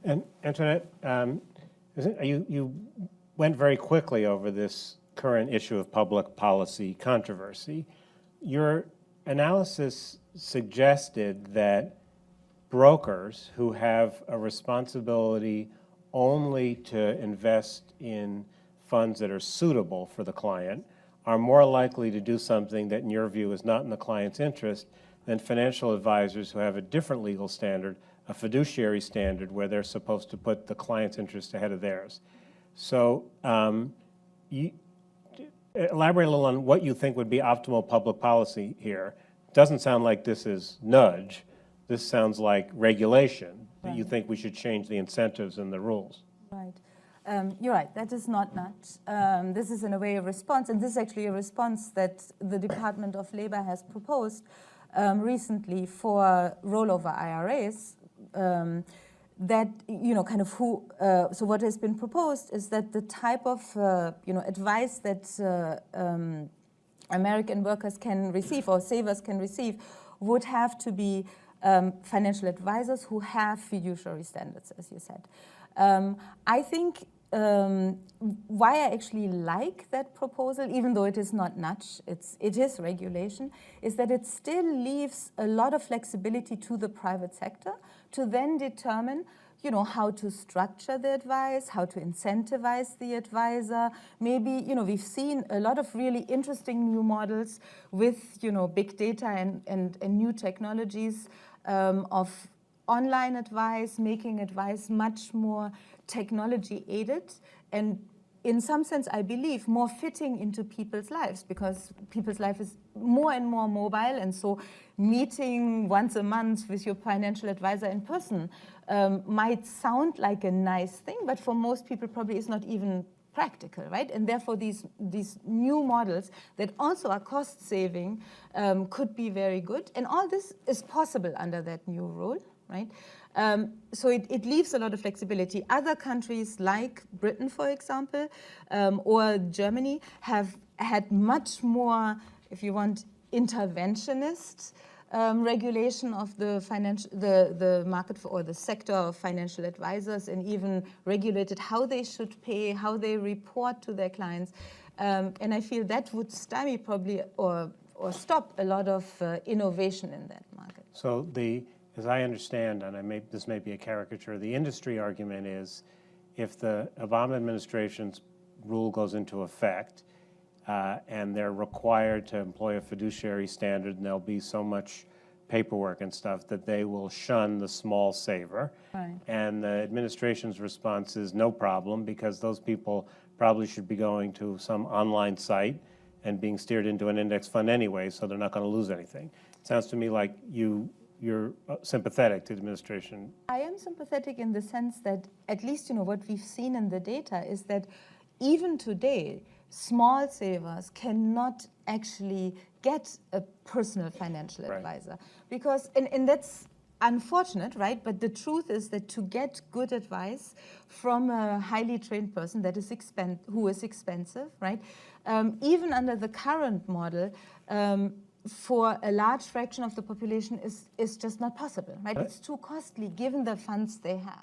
And Antoinette, you went very quickly over this current issue of public policy controversy. Your analysis suggested that brokers who have a responsibility only to invest in funds that are suitable for the client are more likely to do something that, in your view, is not in the client's interest than financial advisors who have a different legal standard, a fiduciary standard, where they're supposed to put the client's interest ahead of theirs. So you elaborate a little on what you think would be optimal public policy here. It doesn't sound like this is nudge. This sounds like regulation, that you think we should change the incentives and the rules. Right. You're right, that is not nudge. This is in a way a response, and this is actually a response that the Department of Labor has proposed recently for rollover IRAs. That, kind of so what has been proposed is that the type of, advice that American workers can receive or savers can receive would have to be financial advisors who have fiduciary standards, as you said. I think why I actually like that proposal, even though it is not nudge, it is regulation, is that it still leaves a lot of flexibility to the private sector to then determine how to structure the advice, how to incentivize the advisor. Maybe, we've seen a lot of really interesting new models with, big data and new technologies of online advice, making advice much more technology aided and in some sense, I believe, more fitting into people's lives because people's life is more and more mobile, and so meeting once a month with your financial advisor in person might sound like a nice thing, but for most people probably is not even practical, right? And therefore these new models that also are cost saving could be very good, and all this is possible under that new rule, right? So it leaves a lot of flexibility. Other countries like Britain, for example, or Germany have had much more, if you want, interventionist regulation of the market or the sector of financial advisors, and even regulated how they should pay, how they report to their clients. And I feel that would stymie probably or stop a lot of innovation in that market. So as I understand, and this may be a caricature, the industry argument is if the Obama administration's rule goes into effect and they're required to employ a fiduciary standard and there'll be so much paperwork and stuff that they will shun the small saver. Right. And the administration's response is no problem because those people probably should be going to some online site and being steered into an index fund anyway, so they're not going to lose anything. It sounds to me like you're sympathetic to the administration. I am sympathetic in the sense that at least what we've seen in the data is that even today, small savers cannot actually get a personal financial advisor. Because, and that's unfortunate, right? But the truth is that to get good advice from a highly trained person that is who is expensive, right? Even under the current model, for a large fraction of the population is just not possible, right? It's too costly given the funds they have.